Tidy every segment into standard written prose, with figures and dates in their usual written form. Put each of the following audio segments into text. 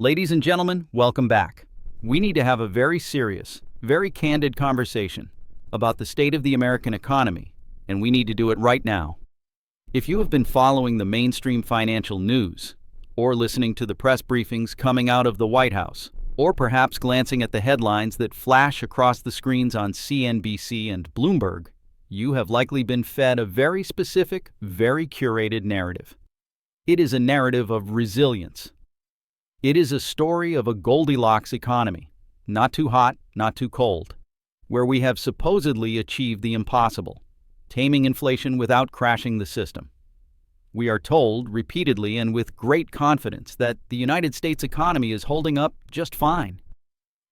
Ladies and gentlemen, welcome back. We need to have a very serious, very candid conversation about the state of the American economy, and we need to do it right now. If you have been following the mainstream financial news, or listening to the press briefings coming out of the White House, or perhaps glancing at the headlines that flash across the screens on CNBC and Bloomberg, you have likely been fed a very specific, very curated narrative. It is a narrative of resilience. It is a story of a Goldilocks economy, not too hot, not too cold, where we have supposedly achieved the impossible, taming inflation without crashing the system. We are told repeatedly and with great confidence that the United States economy is holding up just fine.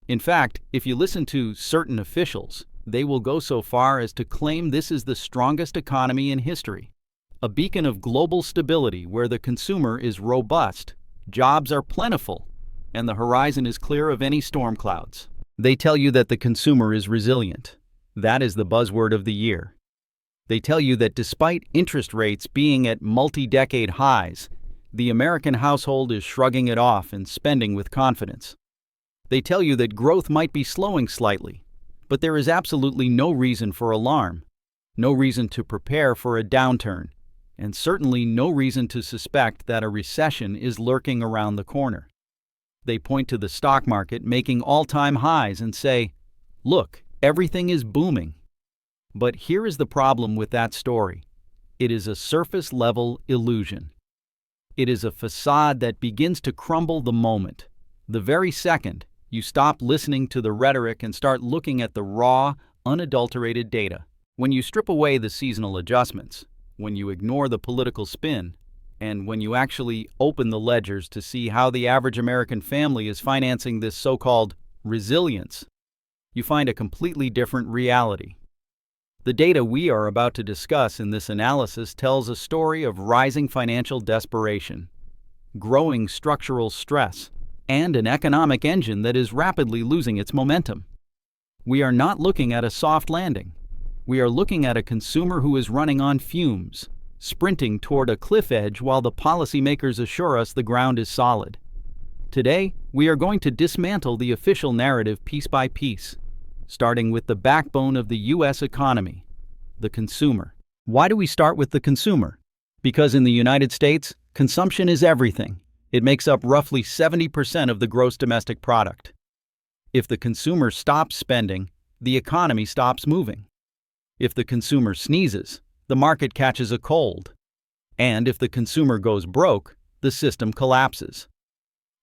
In fact, if you listen to certain officials, they will go so far as to claim this is the strongest economy in history, a beacon of global stability where the consumer is robust, jobs are plentiful, and the horizon is clear of any storm clouds. They tell you that the consumer is resilient. That is the buzzword of the year. They tell you that despite interest rates being at multi-decade highs, the American household is shrugging it off and spending with confidence. They tell you that growth might be slowing slightly, but there is absolutely no reason for alarm, no reason to prepare for a downturn, and certainly no reason to suspect that a recession is lurking around the corner. They point to the stock market making all-time highs and say, "Look, everything is booming." But here is the problem with that story. It is a surface-level illusion. It is a facade that begins to crumble the moment, the very second you stop listening to the rhetoric and start looking at the raw, unadulterated data. When you strip away the seasonal adjustments, when you ignore the political spin, and when you actually open the ledgers to see how the average American family is financing this so-called resilience, you find a completely different reality. The data we are about to discuss in this analysis tells a story of rising financial desperation, growing structural stress, and an economic engine that is rapidly losing its momentum. We are not looking at a soft landing. We are looking at a consumer who is running on fumes, sprinting toward a cliff edge while the policymakers assure us the ground is solid. Today, we are going to dismantle the official narrative piece by piece, starting with the backbone of the U.S. economy, the consumer. Why do we start with the consumer? Because in the United States, consumption is everything. It makes up roughly 70% of the gross domestic product. If the consumer stops spending, the economy stops moving. If the consumer sneezes, the market catches a cold. And if the consumer goes broke, the system collapses.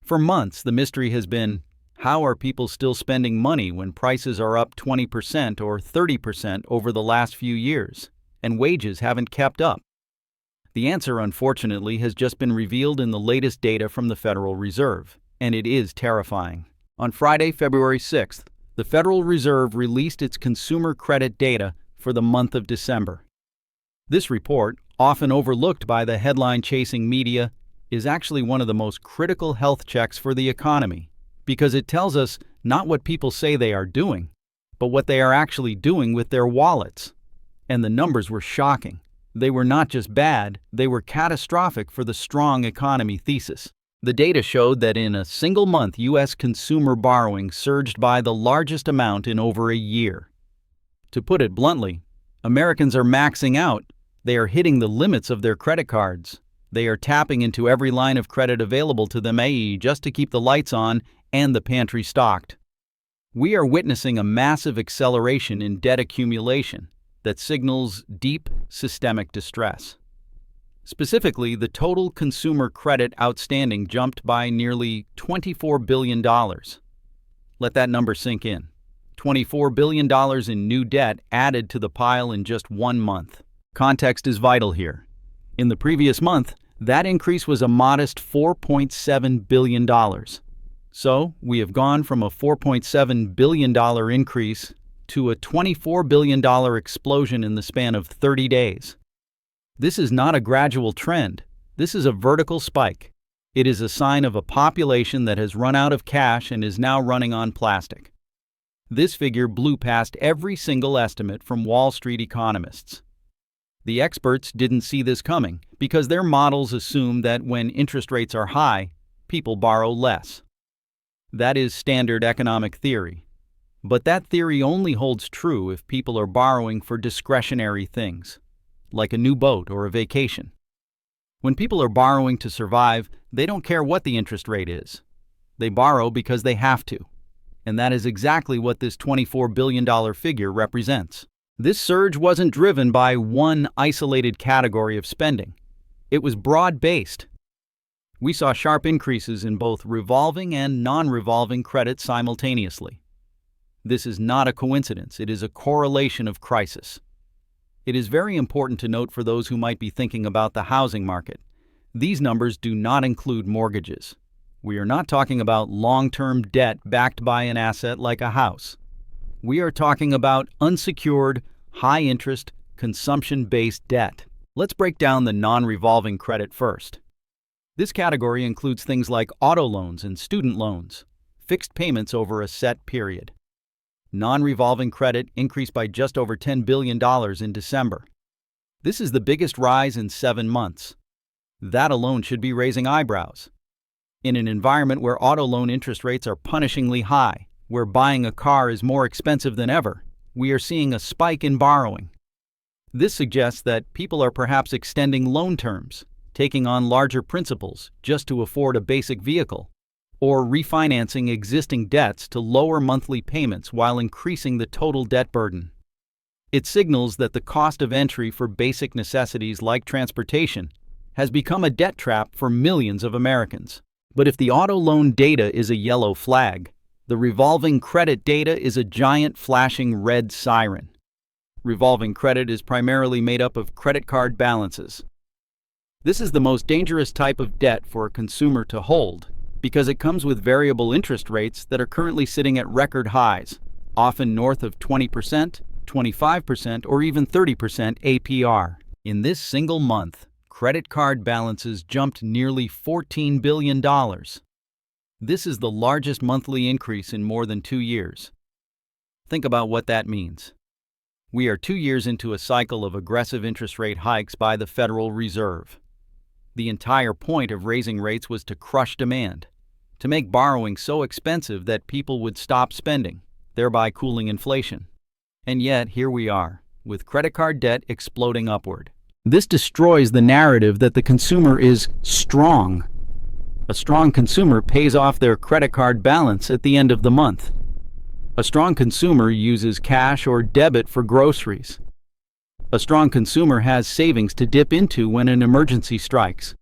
For months, the mystery has been, how are people still spending money when prices are up 20% or 30% over the last few years, and wages haven't kept up? The answer, unfortunately, has just been revealed in the latest data from the Federal Reserve, and it is terrifying. On Friday, February 6th, the Federal Reserve released its consumer credit data for the month of December. This report, often overlooked by the headline-chasing media, is actually one of the most critical health checks for the economy, because it tells us not what people say they are doing, but what they are actually doing with their wallets. And the numbers were shocking. They were not just bad, they were catastrophic for the strong economy thesis. The data showed that in a single month, U.S. consumer borrowing surged by the largest amount in over a year. To put it bluntly, Americans are maxing out. They are hitting the limits of their credit cards. They are tapping into every line of credit available to them, just to keep the lights on and the pantry stocked. We are witnessing a massive acceleration in debt accumulation that signals deep systemic distress. Specifically, the total consumer credit outstanding jumped by nearly $24 billion. Let that number sink in. $24 billion in new debt added to the pile in just 1 month. Context is vital here. In the previous month, that increase was a modest $4.7 billion. So, we have gone from a $4.7 billion increase to a $24 billion explosion in the span of 30 days. This is not a gradual trend. This is a vertical spike. It is a sign of a population that has run out of cash and is now running on plastic. This figure blew past every single estimate from Wall Street economists. The experts didn't see this coming because their models assume that when interest rates are high, people borrow less. That is standard economic theory. But that theory only holds true if people are borrowing for discretionary things, like a new boat or a vacation. When people are borrowing to survive, they don't care what the interest rate is. They borrow because they have to. And that is exactly what this $24 billion figure represents. This surge wasn't driven by one isolated category of spending. It was broad-based. We saw sharp increases in both revolving and non-revolving credit simultaneously. This is not a coincidence, it is a correlation of crisis. It is very important to note for those who might be thinking about the housing market. These numbers do not include mortgages. We are not talking about long-term debt backed by an asset like a house. We are talking about unsecured, high-interest, consumption-based debt. Let's break down the non-revolving credit first. This category includes things like auto loans and student loans, fixed payments over a set period. Non-revolving credit increased by just over $10 billion in December. This is the biggest rise in 7 months. That alone should be raising eyebrows. In an environment where auto loan interest rates are punishingly high, where buying a car is more expensive than ever, we are seeing a spike in borrowing. This suggests that people are perhaps extending loan terms, taking on larger principals just to afford a basic vehicle, or refinancing existing debts to lower monthly payments while increasing the total debt burden. It signals that the cost of entry for basic necessities like transportation has become a debt trap for millions of Americans. But if the auto loan data is a yellow flag, the revolving credit data is a giant flashing red siren. Revolving credit is primarily made up of credit card balances. This is the most dangerous type of debt for a consumer to hold because it comes with variable interest rates that are currently sitting at record highs, often north of 20%, 25%, or even 30% APR. In this single month, credit card balances jumped nearly $14 billion. This is the largest monthly increase in more than 2 years. Think about what that means. We are 2 years into a cycle of aggressive interest rate hikes by the Federal Reserve. The entire point of raising rates was to crush demand, to make borrowing so expensive that people would stop spending, thereby cooling inflation. And yet, here we are, with credit card debt exploding upward. This destroys the narrative that the consumer is strong. A strong consumer pays off their credit card balance at the end of the month. A strong consumer uses cash or debit for groceries. A strong consumer has savings to dip into when an emergency strikes.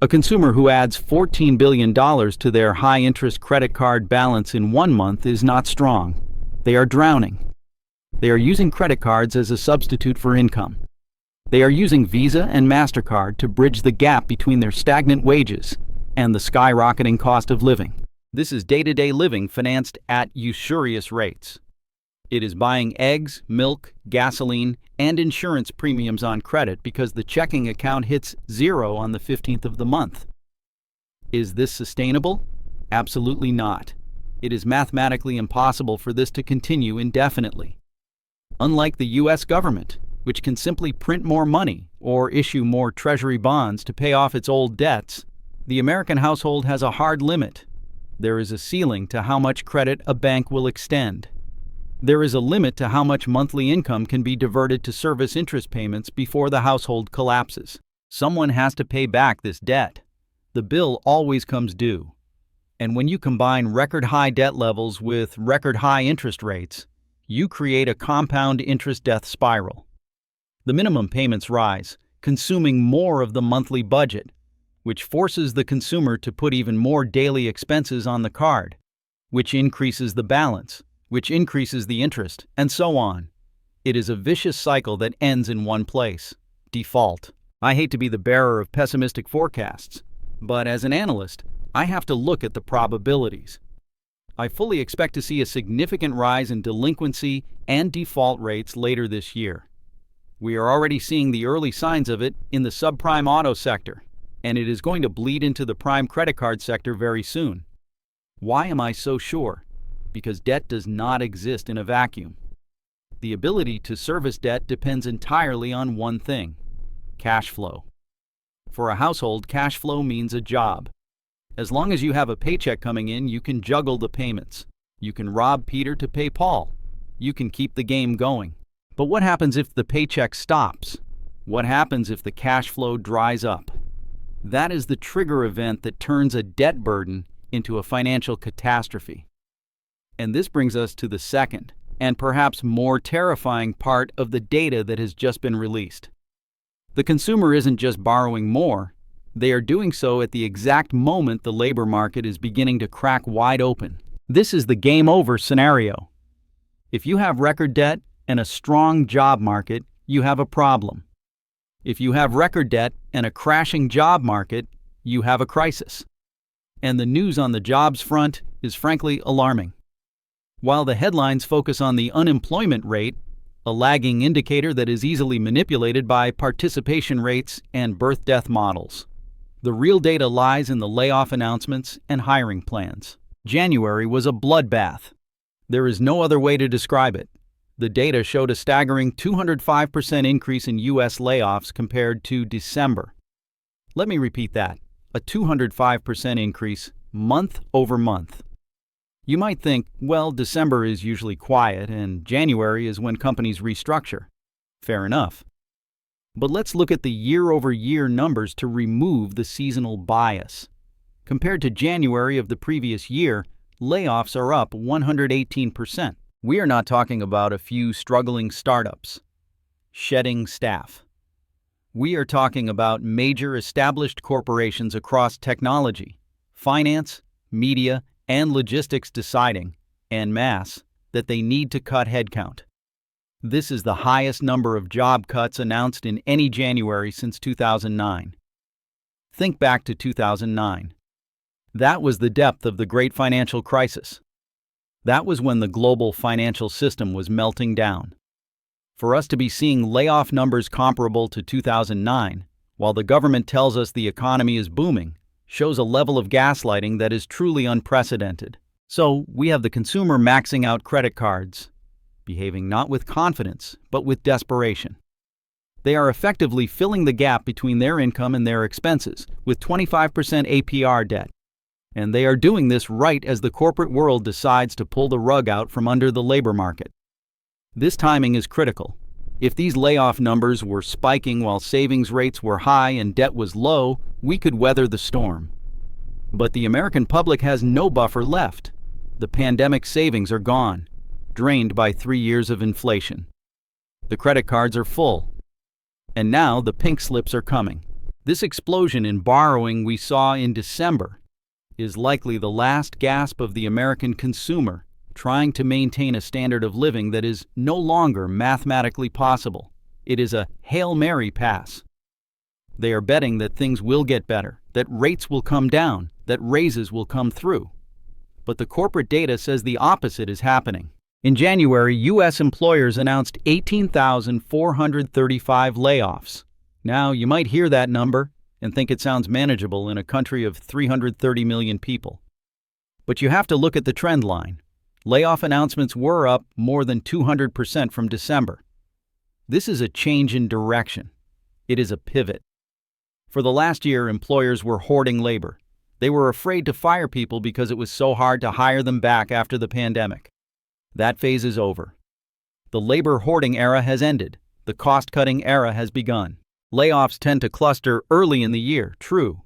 A consumer who adds $14 billion to their high-interest credit card balance in 1 month is not strong. They are drowning. They are using credit cards as a substitute for income. They are using Visa and MasterCard to bridge the gap between their stagnant wages and the skyrocketing cost of living. This is day-to-day living financed at usurious rates. It is buying eggs, milk, gasoline, and insurance premiums on credit because the checking account hits zero on the 15th of the month. Is this sustainable? Absolutely not. It is mathematically impossible for this to continue indefinitely. Unlike the U.S. government, which can simply print more money or issue more treasury bonds to pay off its old debts, the American household has a hard limit. There is a ceiling to how much credit a bank will extend. There is a limit to how much monthly income can be diverted to service interest payments before the household collapses. Someone has to pay back this debt. The bill always comes due. And when you combine record-high debt levels with record-high interest rates, you create a compound interest death spiral. The minimum payments rise, consuming more of the monthly budget, which forces the consumer to put even more daily expenses on the card, which increases the balance, which increases the interest, and so on. It is a vicious cycle that ends in one place: default. I hate to be the bearer of pessimistic forecasts, but as an analyst, I have to look at the probabilities. I fully expect to see a significant rise in delinquency and default rates later this year. We are already seeing the early signs of it in the subprime auto sector, and it is going to bleed into the prime credit card sector very soon. Why am I so sure? Because debt does not exist in a vacuum. The ability to service debt depends entirely on one thing: cash flow. For a household, cash flow means a job. As long as you have a paycheck coming in, you can juggle the payments. You can rob Peter to pay Paul. You can keep the game going. But what happens if the paycheck stops? What happens if the cash flow dries up? That is the trigger event that turns a debt burden into a financial catastrophe. And this brings us to the second, and perhaps more terrifying part of the data that has just been released. The consumer isn't just borrowing more, they are doing so at the exact moment the labor market is beginning to crack wide open. This is the game over scenario. If you have record debt and a strong job market, you have a problem. If you have record debt and a crashing job market, you have a crisis. And the news on the jobs front is frankly alarming. While the headlines focus on the unemployment rate, a lagging indicator that is easily manipulated by participation rates and birth-death models, the real data lies in the layoff announcements and hiring plans. January was a bloodbath. There is no other way to describe it. The data showed a staggering 205% increase in U.S. layoffs compared to December. Let me repeat that, a 205% increase month over month. You might think, well, December is usually quiet and January is when companies restructure. Fair enough. But let's look at the year-over-year numbers to remove the seasonal bias. Compared to January of the previous year, layoffs are up 118%. We are not talking about a few struggling startups shedding staff. We are talking about major established corporations across technology, finance, media, and logistics deciding, en masse, that they need to cut headcount. This is the highest number of job cuts announced in any January since 2009. Think back to 2009. That was the depth of the Great Financial Crisis. That was when the global financial system was melting down. For us to be seeing layoff numbers comparable to 2009, while the government tells us the economy is booming, shows a level of gaslighting that is truly unprecedented. So, we have the consumer maxing out credit cards, behaving not with confidence, but with desperation. They are effectively filling the gap between their income and their expenses with 25% APR debt. And they are doing this right as the corporate world decides to pull the rug out from under the labor market. This timing is critical. If these layoff numbers were spiking while savings rates were high and debt was low, we could weather the storm. But the American public has no buffer left. The pandemic savings are gone, drained by 3 years of inflation. The credit cards are full. And now the pink slips are coming. This explosion in borrowing we saw in December is likely the last gasp of the American consumer trying to maintain a standard of living that is no longer mathematically possible. It is a Hail Mary pass. They are betting that things will get better, that rates will come down, that raises will come through. But the corporate data says the opposite is happening. In January, U.S. employers announced 18,435 layoffs. Now, you might hear that number and think it sounds manageable in a country of 330 million people. But you have to look at the trend line. Layoff announcements were up more than 200% from December. This is a change in direction. It is a pivot. For the last year, employers were hoarding labor. They were afraid to fire people because it was so hard to hire them back after the pandemic. That phase is over. The labor hoarding era has ended. The cost-cutting era has begun. Layoffs tend to cluster early in the year, true.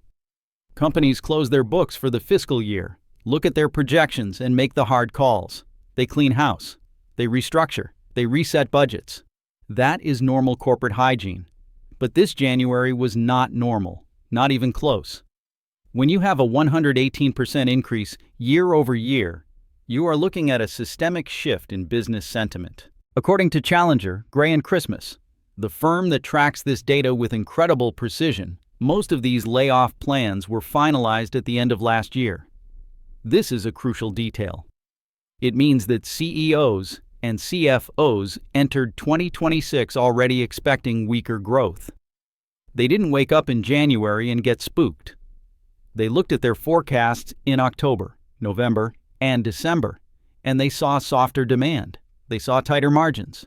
Companies close their books for the fiscal year, look at their projections, and make the hard calls. They clean house. They restructure. They reset budgets. That is normal corporate hygiene. But this January was not normal, not even close. When you have a 118% increase year over year, you are looking at a systemic shift in business sentiment. According to Challenger, Gray & Christmas, the firm that tracks this data with incredible precision, most of these layoff plans were finalized at the end of last year. This is a crucial detail. It means that CEOs and CFOs entered 2026 already expecting weaker growth. They didn't wake up in January and get spooked. They looked at their forecasts in October, November, and December, and they saw softer demand. They saw tighter margins.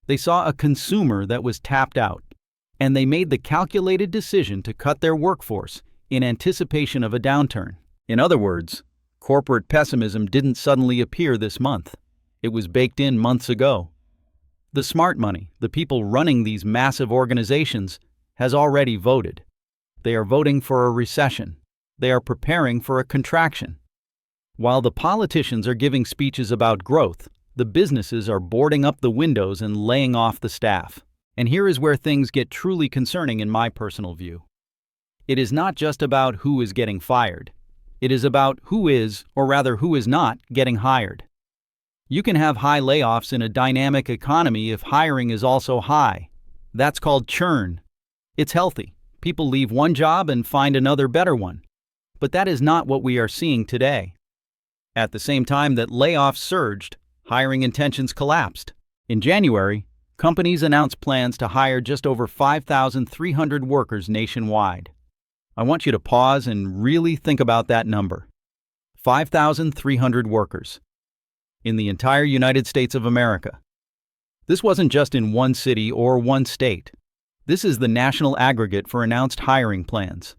They saw a consumer that was tapped out, and they made the calculated decision to cut their workforce, in anticipation of a downturn. In other words, corporate pessimism didn't suddenly appear this month. It was baked in months ago. The smart money, the people running these massive organizations, has already voted. They are voting for a recession. They are preparing for a contraction. While the politicians are giving speeches about growth, the businesses are boarding up the windows and laying off the staff. And here is where things get truly concerning in my personal view. It is not just about who is getting fired. It is about who is, or rather who is not, getting hired. You can have high layoffs in a dynamic economy if hiring is also high. That's called churn. It's healthy. People leave one job and find another better one. But that is not what we are seeing today. At the same time that layoffs surged, hiring intentions collapsed. In January, companies announced plans to hire just over 5,300 workers nationwide. I want you to pause and really think about that number. 5,300 workers in the entire United States of America. This wasn't just in one city or one state. This is the national aggregate for announced hiring plans.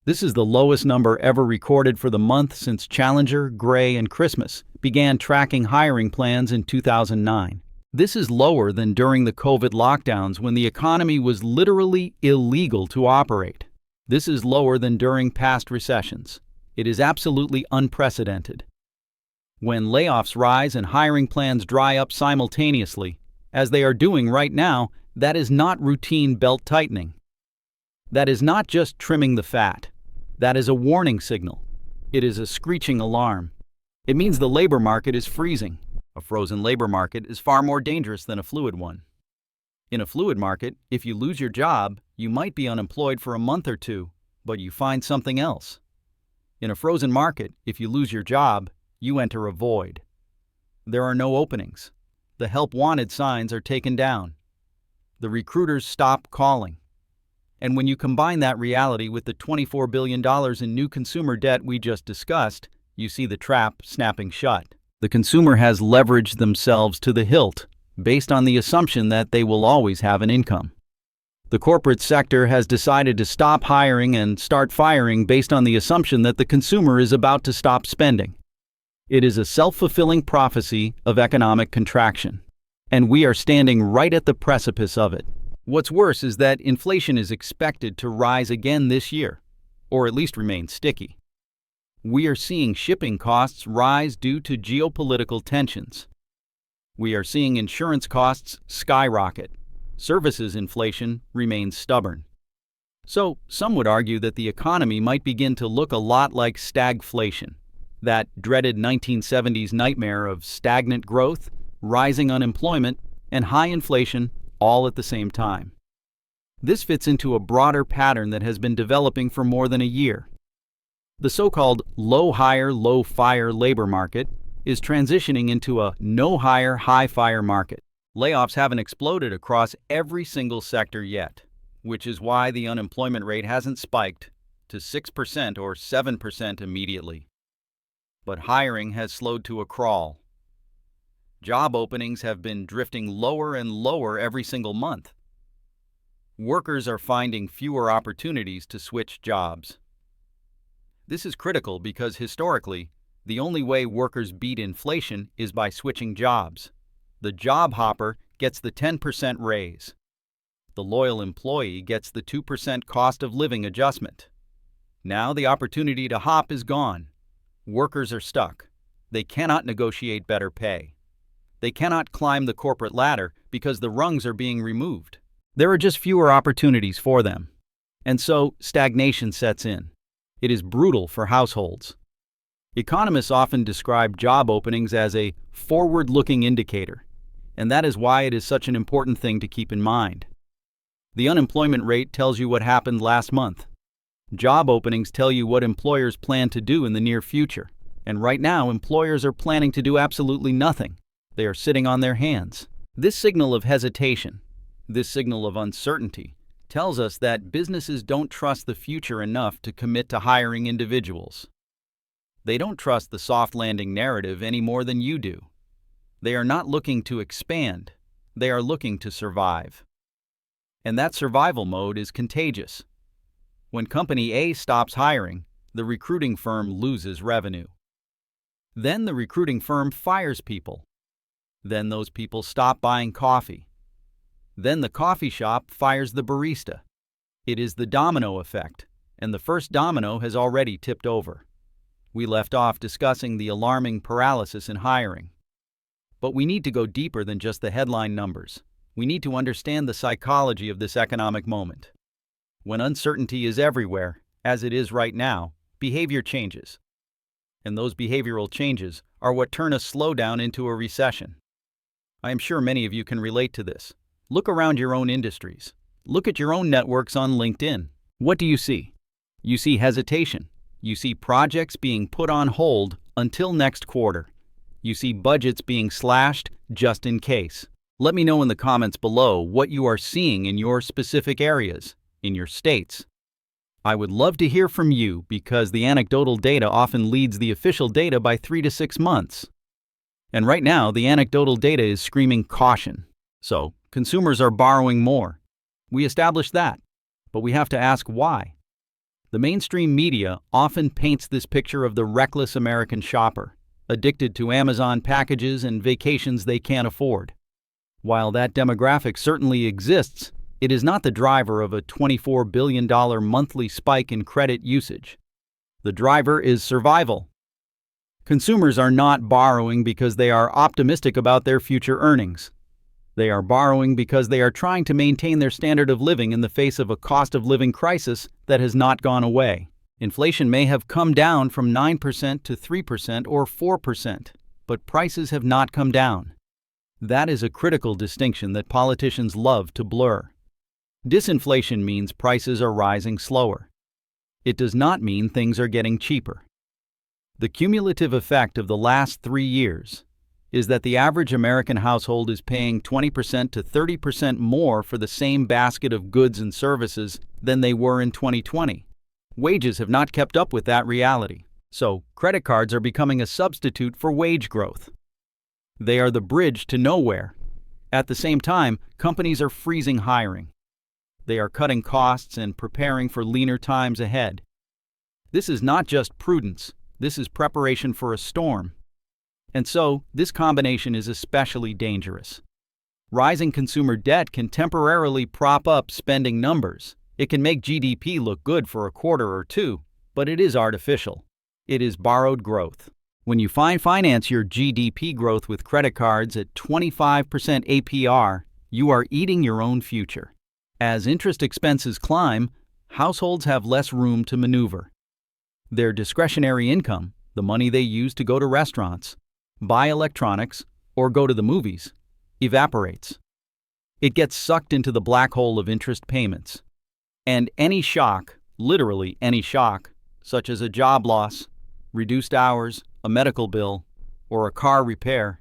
This is the lowest number ever recorded for the month since Challenger, Gray, and Christmas began tracking hiring plans in 2009. This is lower than during the COVID lockdowns when the economy was literally illegal to operate. This is lower than during past recessions. It is absolutely unprecedented. When layoffs rise and hiring plans dry up simultaneously, as they are doing right now, that is not routine belt tightening. That is not just trimming the fat. That is a warning signal. It is a screeching alarm. It means the labor market is freezing. A frozen labor market is far more dangerous than a fluid one. In a fluid market, if you lose your job, you might be unemployed for a month or two, but you find something else. In a frozen market, if you lose your job, you enter a void. There are no openings. The help wanted signs are taken down. The recruiters stop calling. And when you combine that reality with the $24 billion in new consumer debt we just discussed, you see the trap snapping shut. The consumer has leveraged themselves to the hilt, based on the assumption that they will always have an income. The corporate sector has decided to stop hiring and start firing based on the assumption that the consumer is about to stop spending. It is a self-fulfilling prophecy of economic contraction, and we are standing right at the precipice of it. What's worse is that inflation is expected to rise again this year, or at least remain sticky. We are seeing shipping costs rise due to geopolitical tensions. We are seeing insurance costs skyrocket. Services inflation remains stubborn. So, some would argue that the economy might begin to look a lot like stagflation, that dreaded 1970s nightmare of stagnant growth, rising unemployment, and high inflation all at the same time. This fits into a broader pattern that has been developing for more than a year. The so-called low-hire, low-fire labor market is transitioning into a no-hire, high-fire market. Layoffs haven't exploded across every single sector yet, which is why the unemployment rate hasn't spiked to 6% or 7% immediately. But hiring has slowed to a crawl. Job openings have been drifting lower and lower every single month. Workers are finding fewer opportunities to switch jobs. This is critical because historically, the only way workers beat inflation is by switching jobs. The job hopper gets the 10% raise. The loyal employee gets the 2% cost of living adjustment. Now the opportunity to hop is gone. Workers are stuck. They cannot negotiate better pay. They cannot climb the corporate ladder because the rungs are being removed. There are just fewer opportunities for them. And so, stagnation sets in. It is brutal for households. Economists often describe job openings as a forward-looking indicator, and that is why it is such an important thing to keep in mind. The unemployment rate tells you what happened last month. Job openings tell you what employers plan to do in the near future, and right now employers are planning to do absolutely nothing. They are sitting on their hands. This signal of hesitation, this signal of uncertainty, tells us that businesses don't trust the future enough to commit to hiring individuals. They don't trust the soft landing narrative any more than you do. They are not looking to expand. They are looking to survive. And that survival mode is contagious. When company A stops hiring, the recruiting firm loses revenue. Then the recruiting firm fires people. Then those people stop buying coffee. Then the coffee shop fires the barista. It is the domino effect, and the first domino has already tipped over. We left off discussing the alarming paralysis in hiring. But we need to go deeper than just the headline numbers. We need to understand the psychology of this economic moment. When uncertainty is everywhere, as it is right now, behavior changes. And those behavioral changes are what turn a slowdown into a recession. I am sure many of you can relate to this. Look around your own industries. Look at your own networks on LinkedIn. What do you see? You see hesitation. You see projects being put on hold until next quarter. You see budgets being slashed just in case. Let me know in the comments below what you are seeing in your specific areas, in your states. I would love to hear from you because the anecdotal data often leads the official data by 3 to 6 months. And right now, the anecdotal data is screaming caution. So, consumers are borrowing more. We established that, but we have to ask why. The mainstream media often paints this picture of the reckless American shopper, addicted to Amazon packages and vacations they can't afford. While that demographic certainly exists, it is not the driver of a $24 billion monthly spike in credit usage. The driver is survival. Consumers are not borrowing because they are optimistic about their future earnings. They are borrowing because they are trying to maintain their standard of living in the face of a cost of living crisis that has not gone away. Inflation may have come down from 9% to 3% or 4%, but prices have not come down. That is a critical distinction that politicians love to blur. Disinflation means prices are rising slower. It does not mean things are getting cheaper. The cumulative effect of the last 3 years is that the average American household is paying 20% to 30% more for the same basket of goods and services than they were in 2020. Wages have not kept up with that reality, so credit cards are becoming a substitute for wage growth. They are the bridge to nowhere. At the same time, companies are freezing hiring. They are cutting costs and preparing for leaner times ahead. This is not just prudence, this is preparation for a storm. And so, this combination is especially dangerous. Rising consumer debt can temporarily prop up spending numbers. It can make GDP look good for a quarter or two, but it is artificial. It is borrowed growth. When you finance your GDP growth with credit cards at 25% APR, you are eating your own future. As interest expenses climb, households have less room to maneuver. Their discretionary income, the money they use to go to restaurants, buy electronics, or go to the movies, evaporates. It gets sucked into the black hole of interest payments. And any shock, literally any shock, such as a job loss, reduced hours, a medical bill, or a car repair,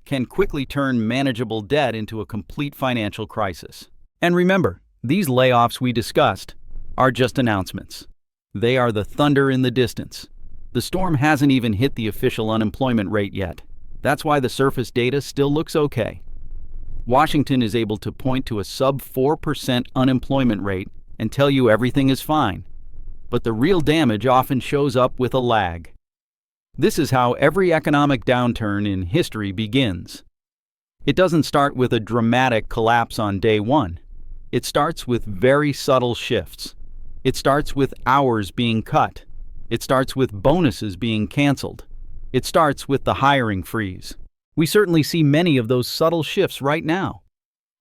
can quickly turn manageable debt into a complete financial crisis. And remember, these layoffs we discussed are just announcements. They are the thunder in the distance. The storm hasn't even hit the official unemployment rate yet. That's why the surface data still looks okay. Washington is able to point to a sub 4% unemployment rate and tell you everything is fine. But the real damage often shows up with a lag. This is how every economic downturn in history begins. It doesn't start with a dramatic collapse on day one. It starts with very subtle shifts. It starts with hours being cut. It starts with bonuses being canceled. It starts with the hiring freeze. We certainly see many of those subtle shifts right now.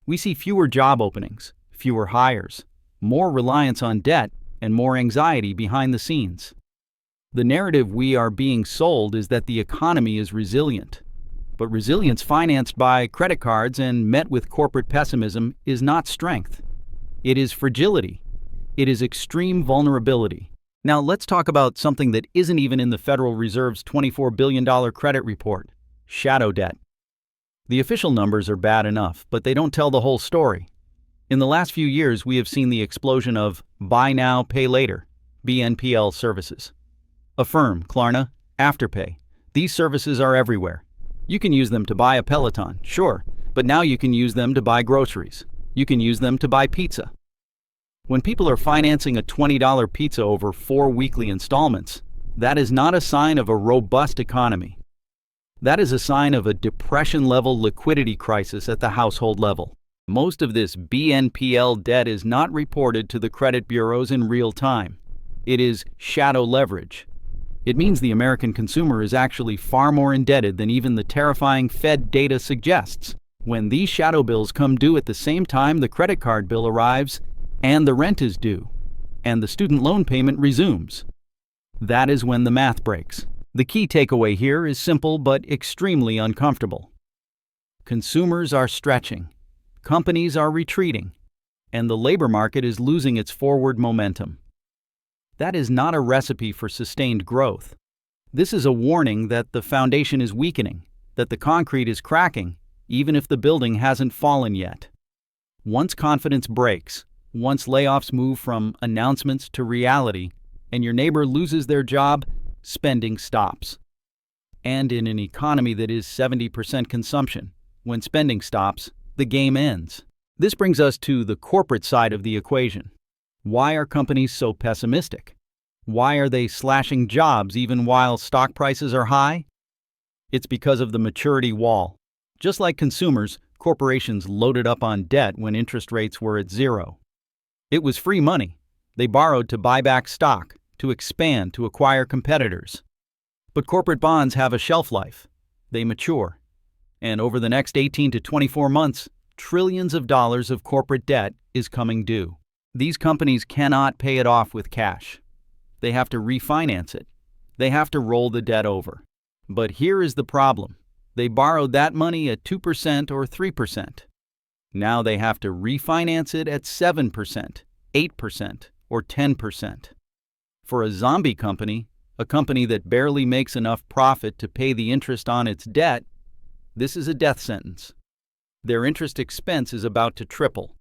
We see fewer job openings, fewer hires, more reliance on debt, and more anxiety behind the scenes. The narrative we are being sold is that the economy is resilient. But resilience financed by credit cards and met with corporate pessimism is not strength. It is fragility. It is extreme vulnerability. Now let's talk about something that isn't even in the Federal Reserve's $24 billion credit report: shadow debt. The official numbers are bad enough, but they don't tell the whole story. In the last few years, we have seen the explosion of buy now, pay later, BNPL services. Affirm, Klarna, Afterpay. These services are everywhere. You can use them to buy a Peloton, sure, but now you can use them to buy groceries. You can use them to buy pizza. When people are financing a $20 pizza over 4 weekly installments, that is not a sign of a robust economy. That is a sign of a depression-level liquidity crisis at the household level. Most of this BNPL debt is not reported to the credit bureaus in real time. It is shadow leverage. It means the American consumer is actually far more indebted than even the terrifying Fed data suggests. When these shadow bills come due at the same time the credit card bill arrives, and the rent is due, and the student loan payment resumes, that is when the math breaks. The key takeaway here is simple but extremely uncomfortable. Consumers are stretching, companies are retreating, and the labor market is losing its forward momentum. That is not a recipe for sustained growth. This is a warning that the foundation is weakening, that the concrete is cracking, even if the building hasn't fallen yet. Once confidence breaks, once layoffs move from announcements to reality, and your neighbor loses their job, spending stops. And in an economy that is 70% consumption, when spending stops, the game ends. This brings us to the corporate side of the equation. Why are companies so pessimistic? Why are they slashing jobs even while stock prices are high? It's because of the maturity wall. Just like consumers, corporations loaded up on debt when interest rates were at zero. It was free money. They borrowed to buy back stock, to expand, to acquire competitors. But corporate bonds have a shelf life. They mature. And over the next 18 to 24 months, trillions of dollars of corporate debt is coming due. These companies cannot pay it off with cash. They have to refinance it. They have to roll the debt over. But here is the problem. They borrowed that money at 2% or 3%. Now they have to refinance it at 7%, 8%, or 10%. For a zombie company, a company that barely makes enough profit to pay the interest on its debt, this is a death sentence. Their interest expense is about to triple.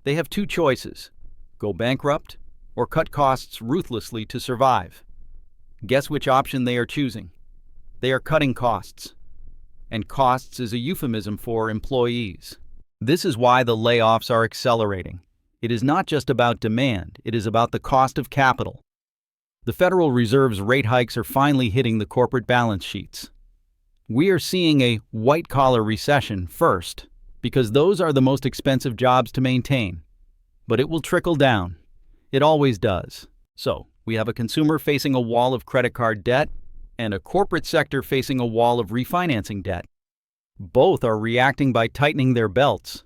They have two choices: go bankrupt or cut costs ruthlessly to survive. Guess which option they are choosing? They are cutting costs. And costs is a euphemism for employees. This is why the layoffs are accelerating. It is not just about demand, it is about the cost of capital. The Federal Reserve's rate hikes are finally hitting the corporate balance sheets. We are seeing a white-collar recession first, because those are the most expensive jobs to maintain. But it will trickle down. It always does. So, we have a consumer facing a wall of credit card debt and a corporate sector facing a wall of refinancing debt. Both are reacting by tightening their belts.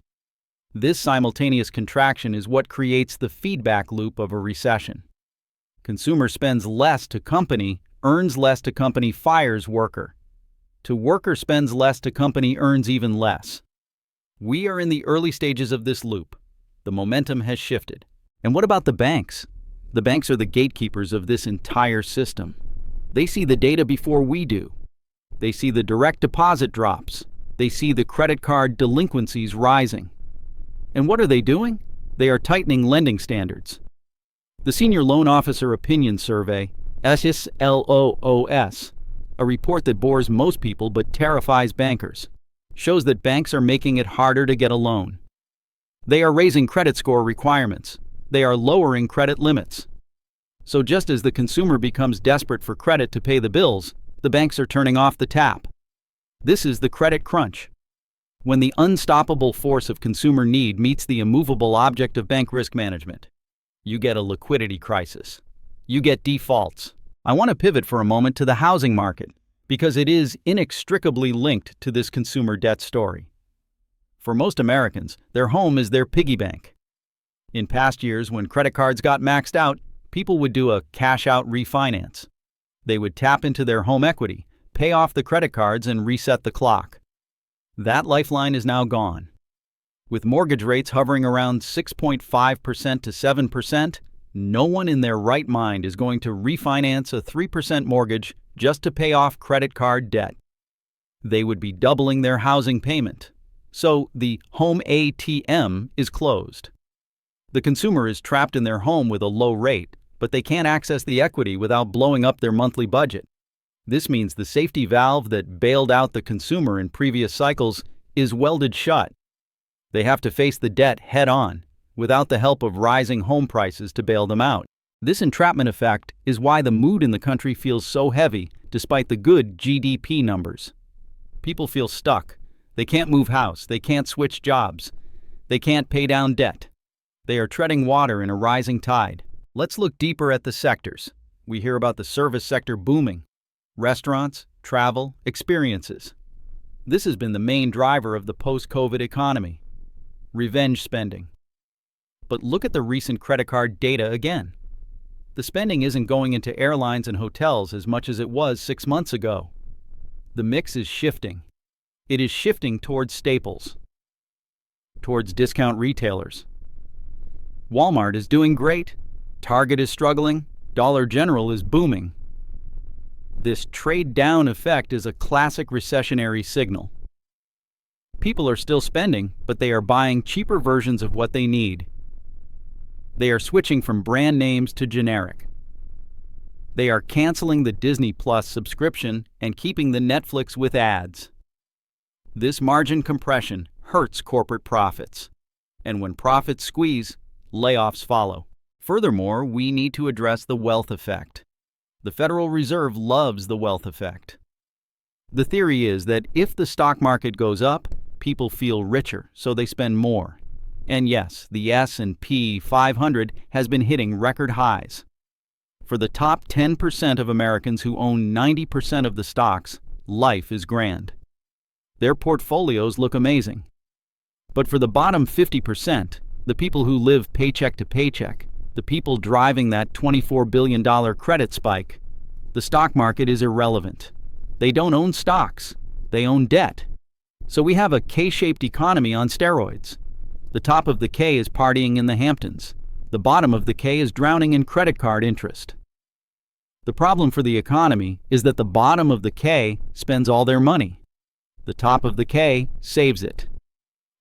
This simultaneous contraction is what creates the feedback loop of a recession. Consumer spends less to company, earns less to company, fires worker. To worker spends less to company, earns even less. We are in the early stages of this loop. The momentum has shifted. And what about the banks? The banks are the gatekeepers of this entire system. They see the data before we do. They see the direct deposit drops. They see the credit card delinquencies rising. And what are they doing? They are tightening lending standards. The Senior Loan Officer Opinion Survey, SSLOOS, a report that bores most people but terrifies bankers, shows that banks are making it harder to get a loan. They are raising credit score requirements. They are lowering credit limits. So just as the consumer becomes desperate for credit to pay the bills, the banks are turning off the tap. This is the credit crunch. When the unstoppable force of consumer need meets the immovable object of bank risk management, you get a liquidity crisis. You get defaults. I want to pivot for a moment to the housing market, because it is inextricably linked to this consumer debt story. For most Americans, their home is their piggy bank. In past years, when credit cards got maxed out, people would do a cash-out refinance. They would tap into their home equity, pay off the credit cards, and reset the clock. That lifeline is now gone. With mortgage rates hovering around 6.5% to 7%, no one in their right mind is going to refinance a 3% mortgage just to pay off credit card debt. They would be doubling their housing payment. So the home ATM is closed. The consumer is trapped in their home with a low rate, but they can't access the equity without blowing up their monthly budget. This means the safety valve that bailed out the consumer in previous cycles is welded shut. They have to face the debt head-on, without the help of rising home prices to bail them out. This entrapment effect is why the mood in the country feels so heavy despite the good GDP numbers. People feel stuck. They can't move house. They can't switch jobs. They can't pay down debt. They are treading water in a rising tide. Let's look deeper at the sectors. We hear about the service sector booming. Restaurants, travel, experiences. This has been the main driver of the post-COVID economy. Revenge spending. But look at the recent credit card data again. The spending isn't going into airlines and hotels as much as it was 6 months ago. The mix is shifting. It is shifting towards staples, towards discount retailers. Walmart is doing great. Target is struggling. Dollar General is booming. This trade-down effect is a classic recessionary signal. People are still spending, but they are buying cheaper versions of what they need. They are switching from brand names to generic. They are canceling the Disney Plus subscription and keeping the Netflix with ads. This margin compression hurts corporate profits. And when profits squeeze, layoffs follow. Furthermore, we need to address the wealth effect. The Federal Reserve loves the wealth effect. The theory is that if the stock market goes up, people feel richer, so they spend more. And yes, the S&P 500 has been hitting record highs. For the top 10% of Americans who own 90% of the stocks, life is grand. Their portfolios look amazing. But for the bottom 50%, the people who live paycheck to paycheck, the people driving that $24 billion credit spike, the stock market is irrelevant. They don't own stocks, they own debt. So we have a K-shaped economy on steroids. The top of the K is partying in the Hamptons. The bottom of the K is drowning in credit card interest. The problem for the economy is that the bottom of the K spends all their money. The top of the K saves it.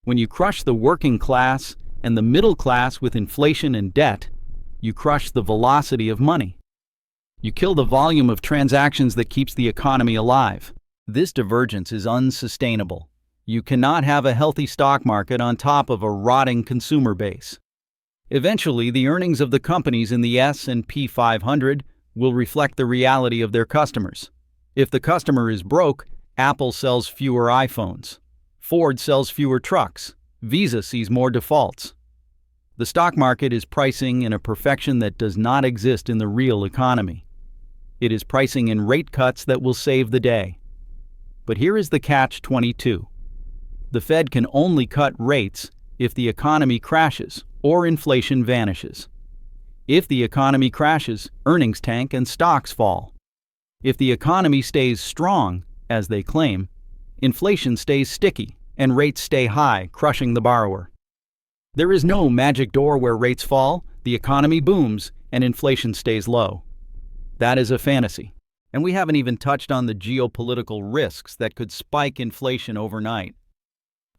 When you crush the working class and the middle class with inflation and debt, you crush the velocity of money. You kill the volume of transactions that keeps the economy alive. This divergence is unsustainable. You cannot have a healthy stock market on top of a rotting consumer base. Eventually, the earnings of the companies in the S&P 500 will reflect the reality of their customers. If the customer is broke, Apple sells fewer iPhones. Ford sells fewer trucks. Visa sees more defaults. The stock market is pricing in a perfection that does not exist in the real economy. It is pricing in rate cuts that will save the day. But here is the catch-22. The Fed can only cut rates if the economy crashes or inflation vanishes. If the economy crashes, earnings tank and stocks fall. If the economy stays strong, as they claim, inflation stays sticky and rates stay high, crushing the borrower. There is no magic door where rates fall, the economy booms, and inflation stays low. That is a fantasy. And we haven't even touched on the geopolitical risks that could spike inflation overnight.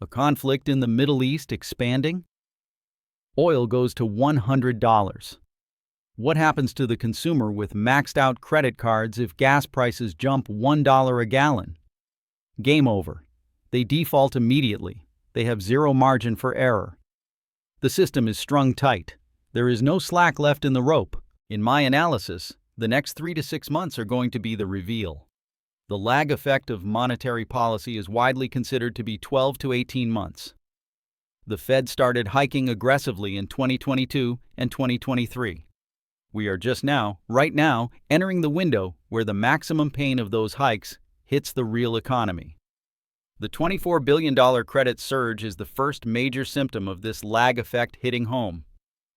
A conflict in the Middle East expanding? Oil goes to $100. What happens to the consumer with maxed out credit cards if gas prices jump $1 a gallon? Game over. They default immediately. They have zero margin for error. The system is strung tight. There is no slack left in the rope. In my analysis, the next 3 to 6 months are going to be the reveal. The lag effect of monetary policy is widely considered to be 12 to 18 months. The Fed started hiking aggressively in 2022 and 2023. We are just now, right now, entering the window where the maximum pain of those hikes hits the real economy. The $24 billion credit surge is the first major symptom of this lag effect hitting home.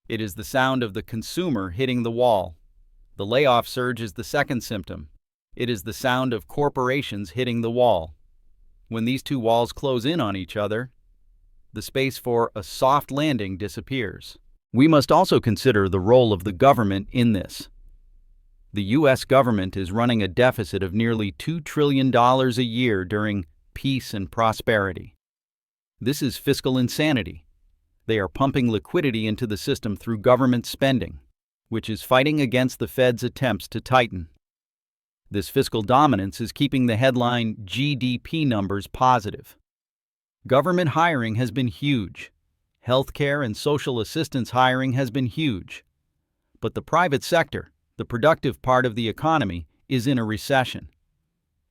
It is the sound of the consumer hitting the wall. The layoff surge is the second symptom. It is the sound of corporations hitting the wall. When these two walls close in on each other, the space for a soft landing disappears. We must also consider the role of the government in this. The U.S. government is running a deficit of nearly $2 trillion a year during peace and prosperity. This is fiscal insanity. They are pumping liquidity into the system through government spending, which is fighting against the Fed's attempts to tighten. This fiscal dominance is keeping the headline GDP numbers positive. Government hiring has been huge. Healthcare and social assistance hiring has been huge. But the private sector, the productive part of the economy, is in a recession.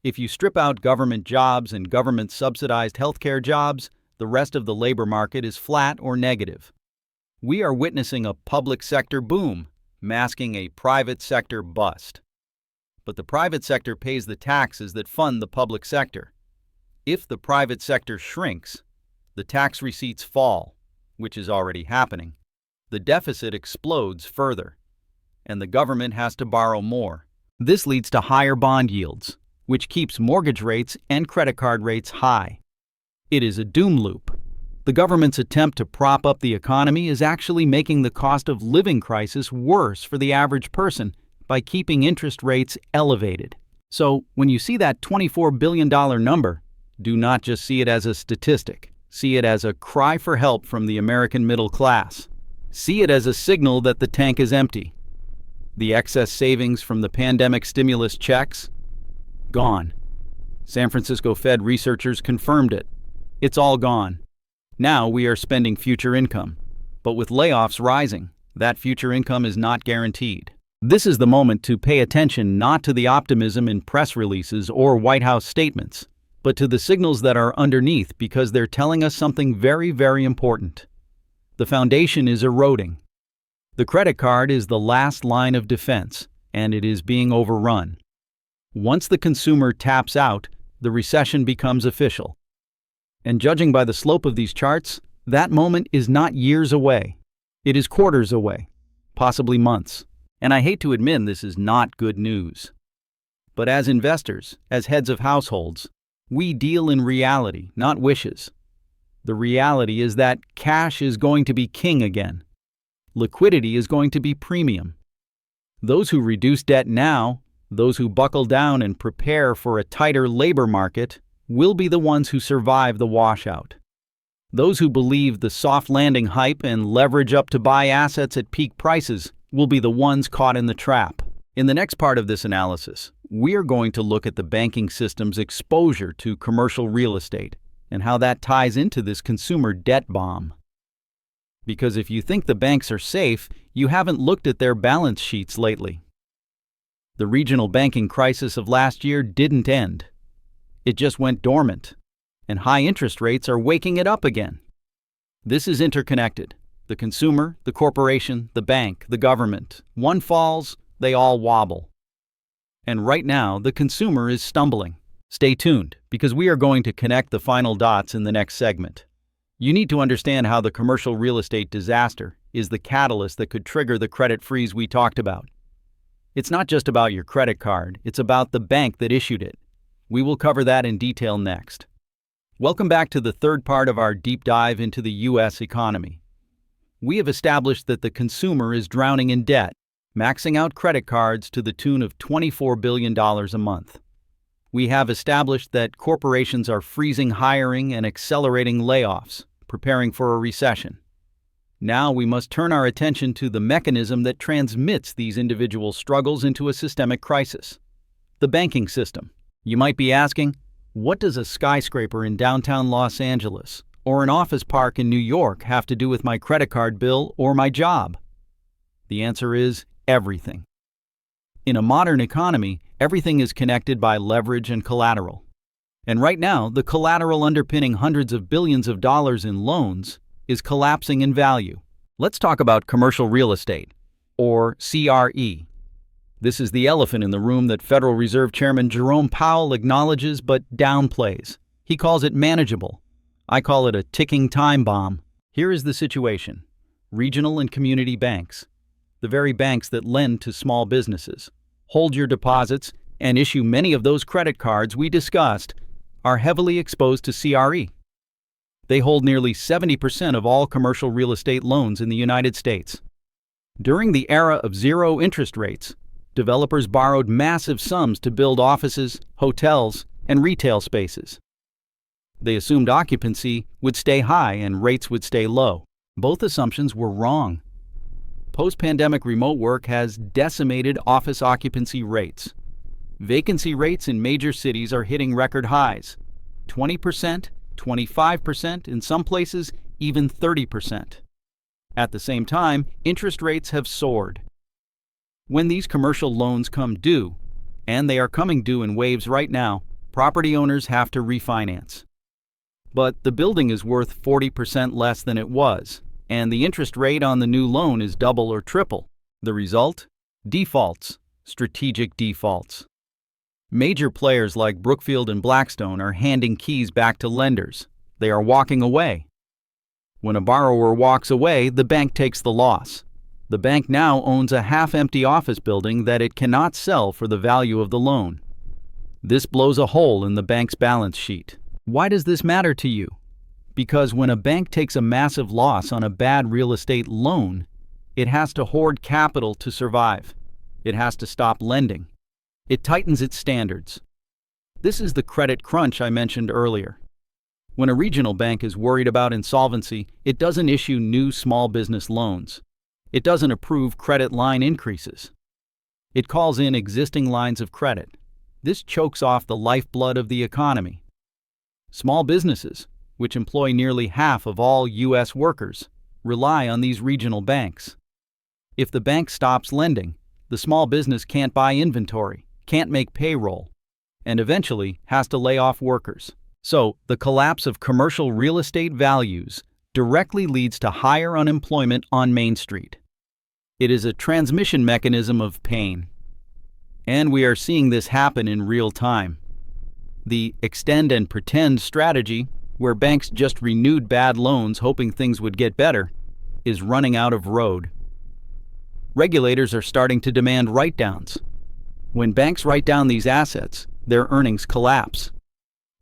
If you strip out government jobs and government-subsidized healthcare jobs, the rest of the labor market is flat or negative. We are witnessing a public sector boom, masking a private sector bust. But the private sector pays the taxes that fund the public sector. If the private sector shrinks, the tax receipts fall, which is already happening. The deficit explodes further, and the government has to borrow more. This leads to higher bond yields, which keeps mortgage rates and credit card rates high. It is a doom loop. The government's attempt to prop up the economy is actually making the cost of living crisis worse for the average person by keeping interest rates elevated. So, when you see that $24 billion number, do not just see it as a statistic. See it as a cry for help from the American middle class. See it as a signal that the tank is empty. The excess savings from the pandemic stimulus checks? Gone. San Francisco Fed researchers confirmed it. It's all gone. Now we are spending future income. But with layoffs rising, that future income is not guaranteed. This is the moment to pay attention not to the optimism in press releases or White House statements, but to the signals that are underneath because they're telling us something very, very important. The foundation is eroding. The credit card is the last line of defense, and it is being overrun. Once the consumer taps out, the recession becomes official. And judging by the slope of these charts, that moment is not years away. It is quarters away, possibly months. And I hate to admit this is not good news. But as investors, as heads of households, we deal in reality, not wishes. The reality is that cash is going to be king again. Liquidity is going to be premium. Those who reduce debt now, those who buckle down and prepare for a tighter labor market, will be the ones who survive the washout. Those who believe the soft landing hype and leverage up to buy assets at peak prices will be the ones caught in the trap. In the next part of this analysis, we are going to look at the banking system's exposure to commercial real estate and how that ties into this consumer debt bomb. Because if you think the banks are safe, you haven't looked at their balance sheets lately. The regional banking crisis of last year didn't end. It just went dormant, and high interest rates are waking it up again. This is interconnected. The consumer, the corporation, the bank, the government. One falls, they all wobble. And right now, the consumer is stumbling. Stay tuned, because we are going to connect the final dots in the next segment. You need to understand how the commercial real estate disaster is the catalyst that could trigger the credit freeze we talked about. It's not just about your credit card, it's about the bank that issued it. We will cover that in detail next. Welcome back to the third part of our deep dive into the U.S. economy. We have established that the consumer is drowning in debt, maxing out credit cards to the tune of $24 billion a month. We have established that corporations are freezing hiring and accelerating layoffs, preparing for a recession. Now we must turn our attention to the mechanism that transmits these individual struggles into a systemic crisis: the banking system. You might be asking, what does a skyscraper in downtown Los Angeles or an office park in New York have to do with my credit card bill or my job? The answer is everything. In a modern economy, everything is connected by leverage and collateral. And right now, the collateral underpinning hundreds of billions of dollars in loans is collapsing in value. Let's talk about commercial real estate, or CRE. This is the elephant in the room that Federal Reserve Chairman Jerome Powell acknowledges but downplays. He calls it manageable. I call it a ticking time bomb. Here is the situation. Regional and community banks, the very banks that lend to small businesses, hold your deposits, and issue many of those credit cards we discussed, are heavily exposed to CRE. They hold nearly 70% of all commercial real estate loans in the United States. During the era of zero interest rates, developers borrowed massive sums to build offices, hotels, and retail spaces. They assumed occupancy would stay high and rates would stay low. Both assumptions were wrong. Post-pandemic remote work has decimated office occupancy rates. Vacancy rates in major cities are hitting record highs: 20%, 25%, in some places even 30%. At the same time, interest rates have soared. When these commercial loans come due, and they are coming due in waves right now, property owners have to refinance. But the building is worth 40% less than it was, and the interest rate on the new loan is double or triple. The result? Defaults, strategic defaults. Major players like Brookfield and Blackstone are handing keys back to lenders. They are walking away. When a borrower walks away, the bank takes the loss. The bank now owns a half-empty office building that it cannot sell for the value of the loan. This blows a hole in the bank's balance sheet. Why does this matter to you? Because when a bank takes a massive loss on a bad real estate loan, it has to hoard capital to survive. It has to stop lending. It tightens its standards. This is the credit crunch I mentioned earlier. When a regional bank is worried about insolvency, it doesn't issue new small business loans. It doesn't approve credit line increases. It calls in existing lines of credit. This chokes off the lifeblood of the economy. Small businesses, which employ nearly half of all U.S. workers, rely on these regional banks. If the bank stops lending, the small business can't buy inventory, can't make payroll, and eventually has to lay off workers. So, the collapse of commercial real estate values directly leads to higher unemployment on Main Street. It is a transmission mechanism of pain. And we are seeing this happen in real time. The extend and pretend strategy, where banks just renewed bad loans hoping things would get better, is running out of road. Regulators are starting to demand write-downs. When banks write down these assets, their earnings collapse.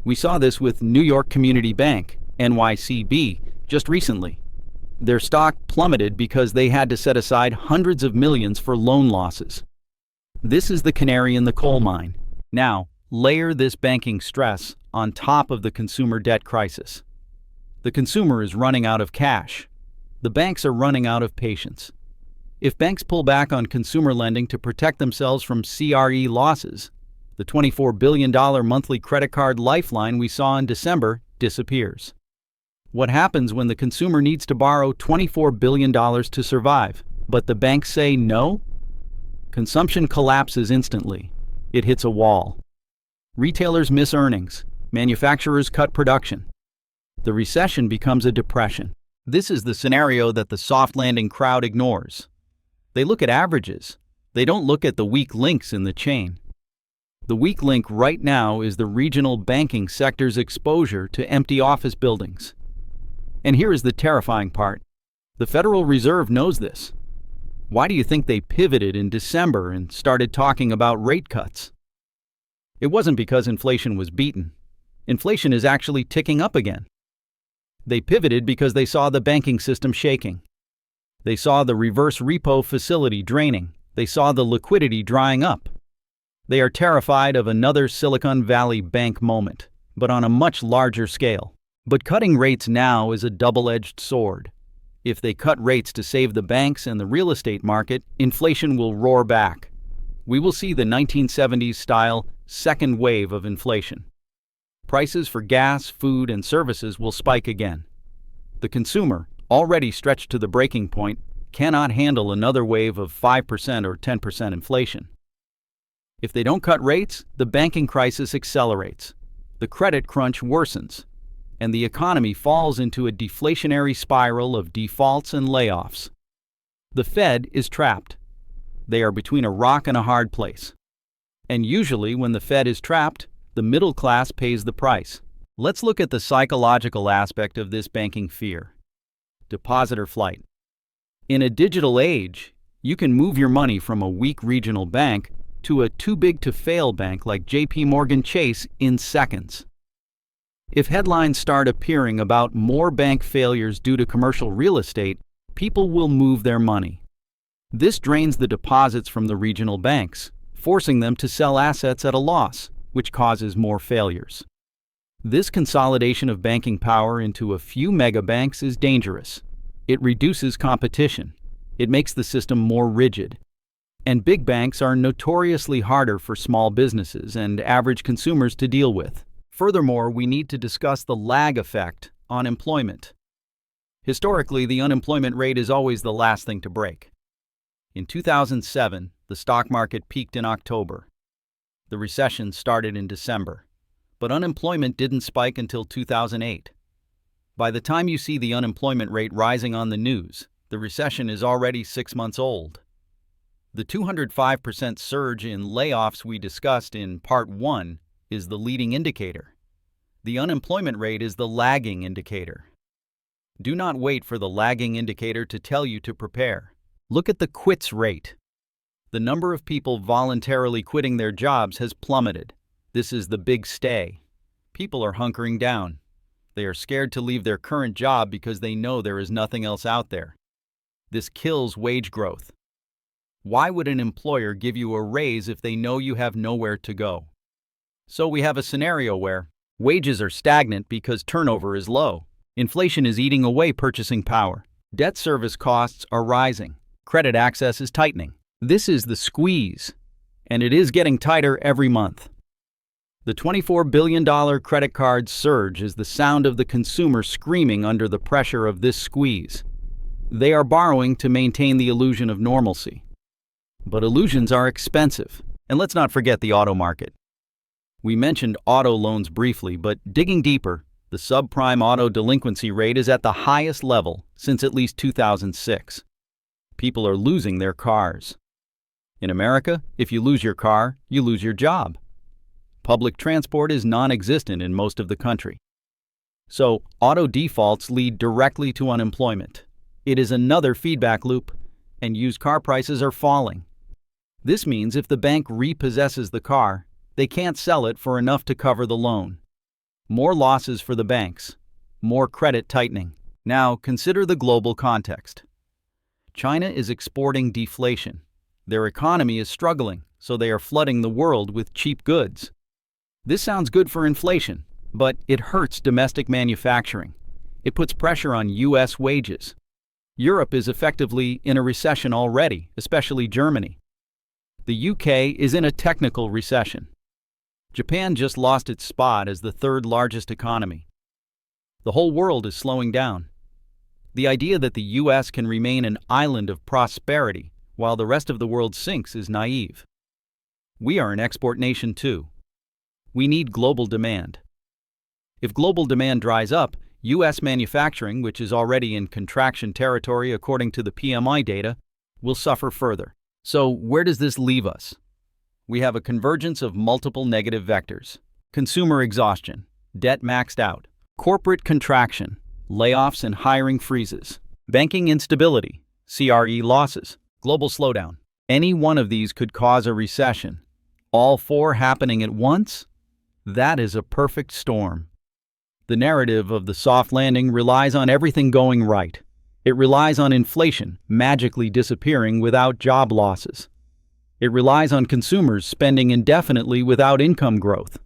We saw this with New York Community Bank, NYCB, just recently. Their stock plummeted because they had to set aside hundreds of millions for loan losses. This is the canary in the coal mine. Now, layer this banking stress on top of the consumer debt crisis. The consumer is running out of cash. The banks are running out of patience. If banks pull back on consumer lending to protect themselves from CRE losses, the $24 billion monthly credit card lifeline we saw in December disappears. What happens when the consumer needs to borrow $24 billion to survive, but the banks say no? Consumption collapses instantly. It hits a wall. Retailers miss earnings. Manufacturers cut production. The recession becomes a depression. This is the scenario that the soft landing crowd ignores. They look at averages. They don't look at the weak links in the chain. The weak link right now is the regional banking sector's exposure to empty office buildings. And here is the terrifying part. The Federal Reserve knows this. Why do you think they pivoted in December and started talking about rate cuts? It wasn't because inflation was beaten. Inflation is actually ticking up again. They pivoted because they saw the banking system shaking. They saw the reverse repo facility draining. They saw the liquidity drying up. They are terrified of another Silicon Valley Bank moment, but on a much larger scale. But cutting rates now is a double-edged sword. If they cut rates to save the banks and the real estate market, inflation will roar back. We will see the 1970s-style second wave of inflation. Prices for gas, food, and services will spike again. The consumer, already stretched to the breaking point, cannot handle another wave of 5% or 10% inflation. If they don't cut rates, the banking crisis accelerates, the credit crunch worsens, and the economy falls into a deflationary spiral of defaults and layoffs. The Fed is trapped. They are between a rock and a hard place. And usually when the Fed is trapped, the middle class pays the price. Let's look at the psychological aspect of this banking fear. Depositor flight. In a digital age, you can move your money from a weak regional bank to a too-big-to-fail bank like JP Morgan Chase in seconds. If headlines start appearing about more bank failures due to commercial real estate, people will move their money. This drains the deposits from the regional banks, forcing them to sell assets at a loss, which causes more failures. This consolidation of banking power into a few mega banks is dangerous. It reduces competition. It makes the system more rigid. And big banks are notoriously harder for small businesses and average consumers to deal with. Furthermore, we need to discuss the lag effect on employment. Historically, the unemployment rate is always the last thing to break. In 2007, the stock market peaked in October. The recession started in December, but unemployment didn't spike until 2008. By the time you see the unemployment rate rising on the news, the recession is already 6 months old. The 205% surge in layoffs we discussed in Part 1 is the leading indicator. The unemployment rate is the lagging indicator. Do not wait for the lagging indicator to tell you to prepare. Look at the quits rate. The number of people voluntarily quitting their jobs has plummeted. This is the big stay. People are hunkering down. They are scared to leave their current job because they know there is nothing else out there. This kills wage growth. Why would an employer give you a raise if they know you have nowhere to go? So we have a scenario where wages are stagnant because turnover is low. Inflation is eating away purchasing power. Debt service costs are rising. Credit access is tightening. This is the squeeze, and it is getting tighter every month. The $24 billion credit card surge is the sound of the consumer screaming under the pressure of this squeeze. They are borrowing to maintain the illusion of normalcy. But illusions are expensive. And let's not forget the auto market. We mentioned auto loans briefly, but digging deeper, the subprime auto delinquency rate is at the highest level since at least 2006. People are losing their cars. In America, if you lose your car, you lose your job. Public transport is non-existent in most of the country. So, auto defaults lead directly to unemployment. It is another feedback loop, and used car prices are falling. This means if the bank repossesses the car, they can't sell it for enough to cover the loan. More losses for the banks, more credit tightening. Now, consider the global context. China is exporting deflation. Their economy is struggling, so they are flooding the world with cheap goods. This sounds good for inflation, but it hurts domestic manufacturing. It puts pressure on U.S. wages. Europe is effectively in a recession already, especially Germany. The UK is in a technical recession. Japan just lost its spot as the third largest economy. The whole world is slowing down. The idea that the U.S. can remain an island of prosperity while the rest of the world sinks is naive. We are an export nation too. We need global demand. If global demand dries up, U.S. manufacturing, which is already in contraction territory according to the PMI data, will suffer further. So where does this leave us? We have a convergence of multiple negative vectors. Consumer exhaustion, debt maxed out, corporate contraction, layoffs and hiring freezes, banking instability, CRE losses, global slowdown. Any one of these could cause a recession. All four happening at once? That is a perfect storm. The narrative of the soft landing relies on everything going right. It relies on inflation magically disappearing without job losses. It relies on consumers spending indefinitely without income growth.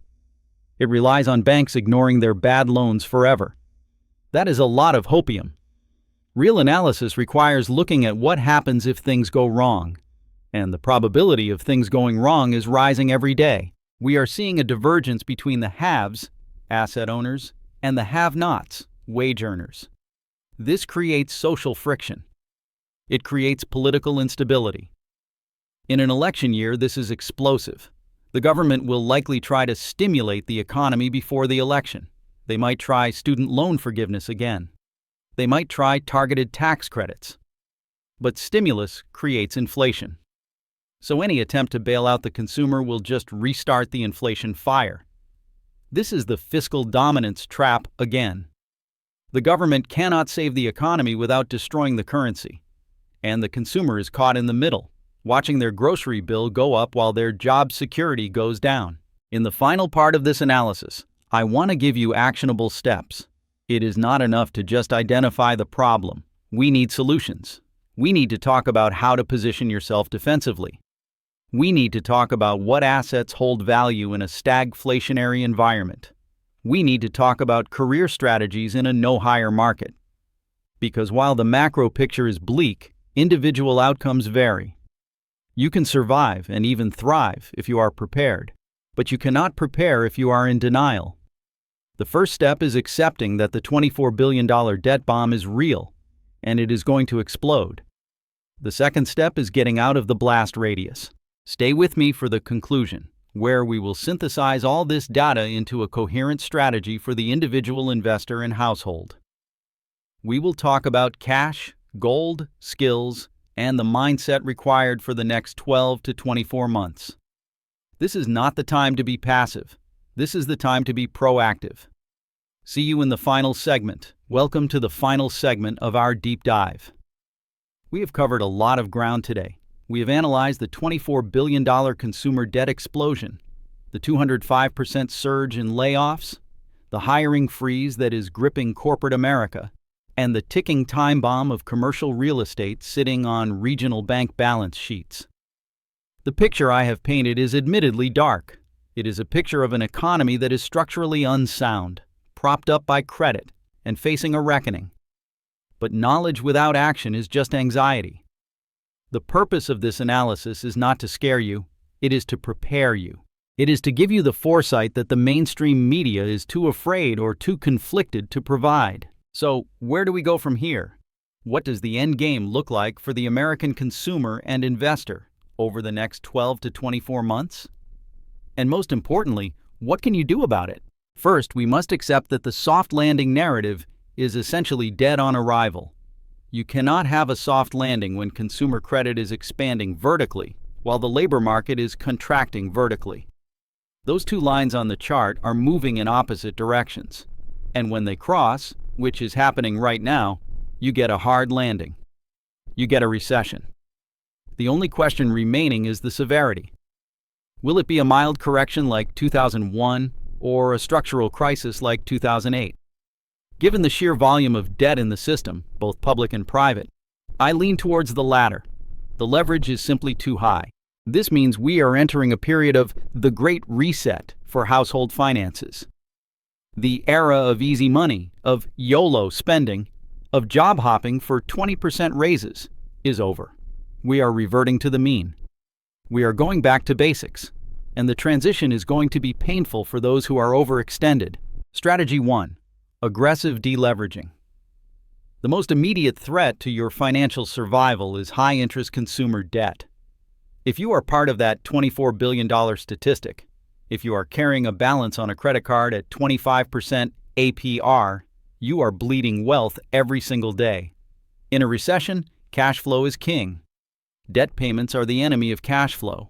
It relies on banks ignoring their bad loans forever. That is a lot of hopium. Real analysis requires looking at what happens if things go wrong. And the probability of things going wrong is rising every day. We are seeing a divergence between the haves, asset owners, and the have-nots, wage earners. This creates social friction. It creates political instability. In an election year, this is explosive. The government will likely try to stimulate the economy before the election. They might try student loan forgiveness again. They might try targeted tax credits. But stimulus creates inflation. So any attempt to bail out the consumer will just restart the inflation fire. This is the fiscal dominance trap again. The government cannot save the economy without destroying the currency. And the consumer is caught in the middle, watching their grocery bill go up while their job security goes down. In the final part of this analysis, I want to give you actionable steps. It is not enough to just identify the problem. We need solutions. We need to talk about how to position yourself defensively. We need to talk about what assets hold value in a stagflationary environment. We need to talk about career strategies in a no-hire market. Because while the macro picture is bleak, individual outcomes vary. You can survive and even thrive if you are prepared, but you cannot prepare if you are in denial. The first step is accepting that the $24 billion debt bomb is real, and it is going to explode. The second step is getting out of the blast radius. Stay with me for the conclusion, where we will synthesize all this data into a coherent strategy for the individual investor and household. We will talk about cash, gold, skills, and the mindset required for the next 12 to 24 months. This is not the time to be passive. This is the time to be proactive. See you in the final segment. Welcome to the final segment of our deep dive. We have covered a lot of ground today. We have analyzed the $24 billion consumer debt explosion, the 205% surge in layoffs, the hiring freeze that is gripping corporate America, and the ticking time bomb of commercial real estate sitting on regional bank balance sheets. The picture I have painted is admittedly dark. It is a picture of an economy that is structurally unsound, propped up by credit, and facing a reckoning. But knowledge without action is just anxiety. The purpose of this analysis is not to scare you, it is to prepare you. It is to give you the foresight that the mainstream media is too afraid or too conflicted to provide. So, where do we go from here? What does the end game look like for the American consumer and investor over the next 12 to 24 months? And most importantly, what can you do about it? First, we must accept that the soft landing narrative is essentially dead on arrival. You cannot have a soft landing when consumer credit is expanding vertically, while the labor market is contracting vertically. Those two lines on the chart are moving in opposite directions. And when they cross, which is happening right now, you get a hard landing. You get a recession. The only question remaining is the severity. Will it be a mild correction like 2001 or a structural crisis like 2008? Given the sheer volume of debt in the system, both public and private, I lean towards the latter. The leverage is simply too high. This means we are entering a period of the Great Reset for household finances. The era of easy money, of YOLO spending, of job hopping for 20% raises is over. We are reverting to the mean. We are going back to basics, and the transition is going to be painful for those who are overextended. Strategy 1. Aggressive deleveraging. The most immediate threat to your financial survival is high-interest consumer debt. If you are part of that $24 billion statistic, if you are carrying a balance on a credit card at 25% APR, you are bleeding wealth every single day. In a recession, cash flow is king. Debt payments are the enemy of cash flow.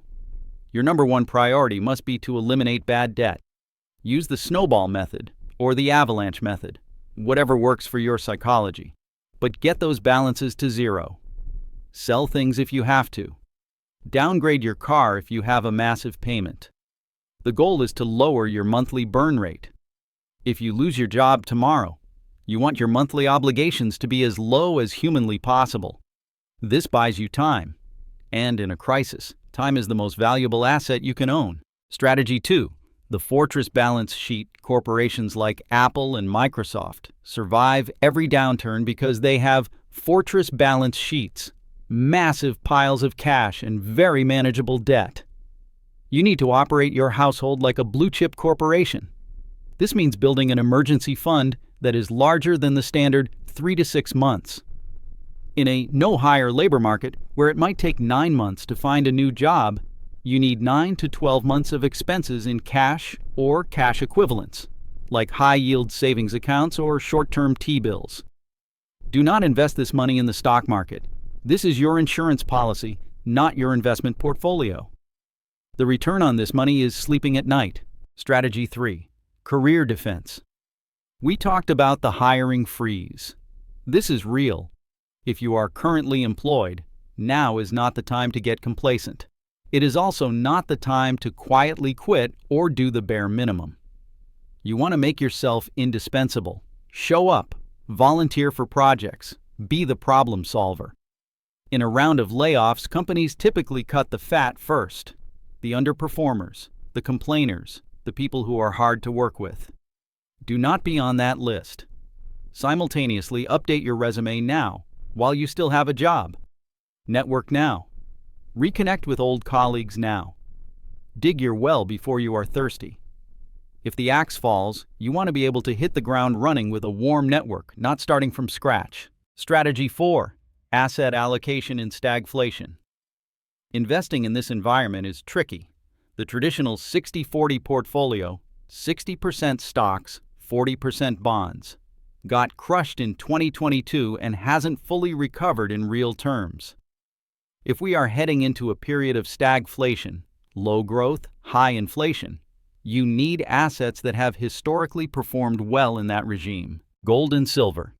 Your number one priority must be to eliminate bad debt. Use the snowball method or the avalanche method, whatever works for your psychology. But get those balances to zero. Sell things if you have to. Downgrade your car if you have a massive payment. The goal is to lower your monthly burn rate. If you lose your job tomorrow, you want your monthly obligations to be as low as humanly possible. This buys you time. And in a crisis, time is the most valuable asset you can own. Strategy 2. The fortress balance sheet. Corporations like Apple and Microsoft survive every downturn because they have fortress balance sheets, massive piles of cash, and very manageable debt. You need to operate your household like a blue-chip corporation. This means building an emergency fund that is larger than the standard 3 to 6 months. In a no-hire labor market where it might take 9 months to find a new job, you need 9 to 12 months of expenses in cash or cash equivalents, like high-yield savings accounts or short-term T-bills. Do not invest this money in the stock market. This is your insurance policy, not your investment portfolio. The return on this money is sleeping at night. Strategy 3. Career defense. We talked about the hiring freeze. This is real. If you are currently employed, now is not the time to get complacent. It is also not the time to quietly quit or do the bare minimum. You want to make yourself indispensable. Show up, volunteer for projects, be the problem solver. In a round of layoffs, companies typically cut the fat first. The underperformers, the complainers, the people who are hard to work with. Do not be on that list. Simultaneously, update your resume now, while you still have a job. Network now. Reconnect with old colleagues now. Dig your well before you are thirsty. If the axe falls, you want to be able to hit the ground running with a warm network, not starting from scratch. Strategy 4. Asset allocation in stagflation. Investing in this environment is tricky. The traditional 60-40 portfolio, 60% stocks, 40% bonds, got crushed in 2022 and hasn't fully recovered in real terms. If we are heading into a period of stagflation, low growth, high inflation, you need assets that have historically performed well in that regime. Gold and silver.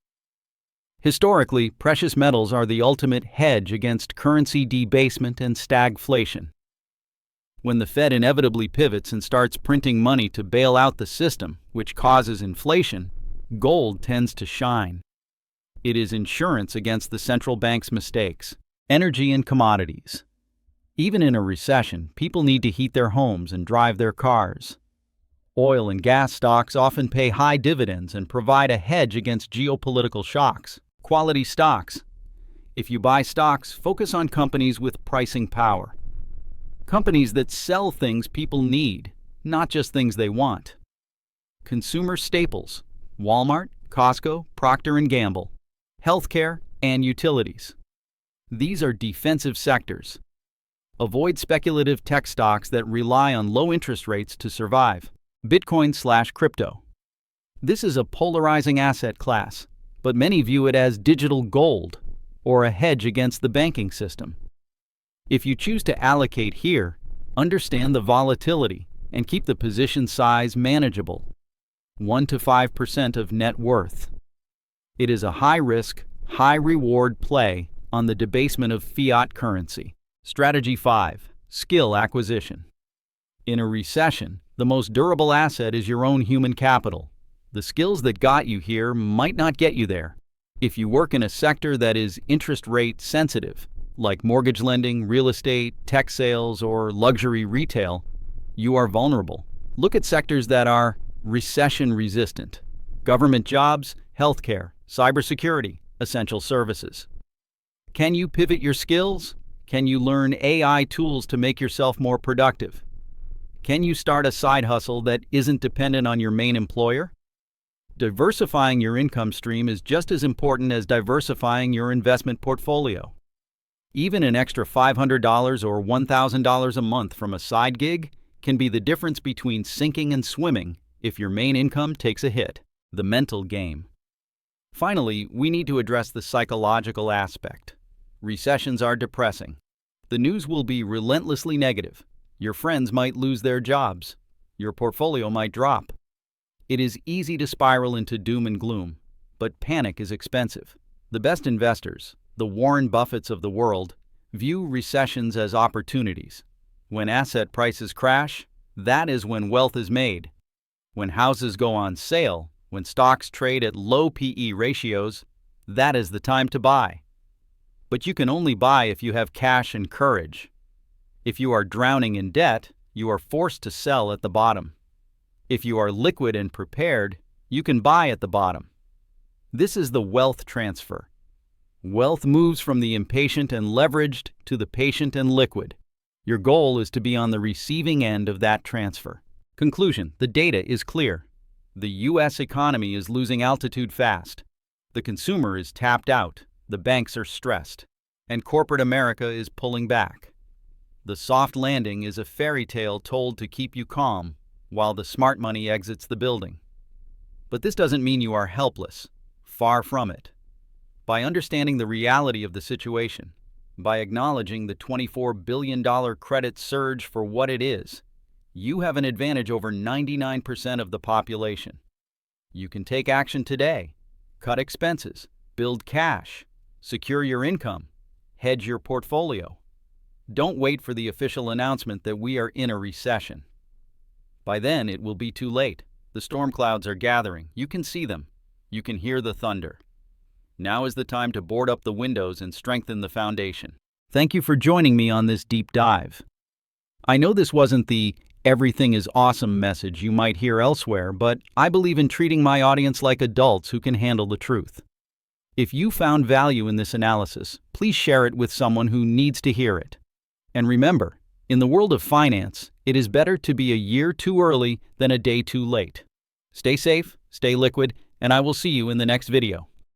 Historically, precious metals are the ultimate hedge against currency debasement and stagflation. When the Fed inevitably pivots and starts printing money to bail out the system, which causes inflation, gold tends to shine. It is insurance against the central bank's mistakes. Energy and commodities. Even in a recession, people need to heat their homes and drive their cars. Oil and gas stocks often pay high dividends and provide a hedge against geopolitical shocks. Quality stocks. If you buy stocks, focus on companies with pricing power. Companies that sell things people need, not just things they want. Consumer staples. Walmart, Costco, Procter & Gamble. Healthcare and utilities. These are defensive sectors. Avoid speculative tech stocks that rely on low interest rates to survive. Bitcoin/crypto. This is a polarizing asset class, but many view it as digital gold or a hedge against the banking system. If you choose to allocate here, understand the volatility and keep the position size manageable. 1 to 5% of net worth. It is a high-risk, high-reward play on the debasement of fiat currency. Strategy 5. Skill acquisition. In a recession, the most durable asset is your own human capital. The skills that got you here might not get you there. If you work in a sector that is interest rate sensitive, like mortgage lending, real estate, tech sales, or luxury retail, you are vulnerable. Look at sectors that are recession resistant. Government jobs, healthcare, cybersecurity, essential services. Can you pivot your skills? Can you learn AI tools to make yourself more productive? Can you start a side hustle that isn't dependent on your main employer? Diversifying your income stream is just as important as diversifying your investment portfolio. Even an extra $500 or $1,000 a month from a side gig can be the difference between sinking and swimming if your main income takes a hit. The mental game. Finally, we need to address the psychological aspect. Recessions are depressing. The news will be relentlessly negative. Your friends might lose their jobs. Your portfolio might drop. It is easy to spiral into doom and gloom, but panic is expensive. The best investors, the Warren Buffetts of the world, view recessions as opportunities. When asset prices crash, that is when wealth is made. When houses go on sale, when stocks trade at low PE ratios, that is the time to buy. But you can only buy if you have cash and courage. If you are drowning in debt, you are forced to sell at the bottom. If you are liquid and prepared, you can buy at the bottom. This is the wealth transfer. Wealth moves from the impatient and leveraged to the patient and liquid. Your goal is to be on the receiving end of that transfer. Conclusion: the data is clear. The U.S. economy is losing altitude fast. The consumer is tapped out. The banks are stressed, and corporate America is pulling back. The soft landing is a fairy tale told to keep you calm, while the smart money exits the building. But this doesn't mean you are helpless. Far from it. By understanding the reality of the situation, by acknowledging the $24 billion credit surge for what it is, you have an advantage over 99% of the population. You can take action today. Cut expenses, build cash, secure your income, hedge your portfolio. Don't wait for the official announcement that we are in a recession. By then, it will be too late. The storm clouds are gathering. You can see them. You can hear the thunder. Now is the time to board up the windows and strengthen the foundation. Thank you for joining me on this deep dive. I know this wasn't the everything is awesome message you might hear elsewhere, but I believe in treating my audience like adults who can handle the truth. If you found value in this analysis, please share it with someone who needs to hear it. And remember, In the world of finance, it is better to be a year too early than a day too late. Stay safe, stay liquid, and I will see you in the next video.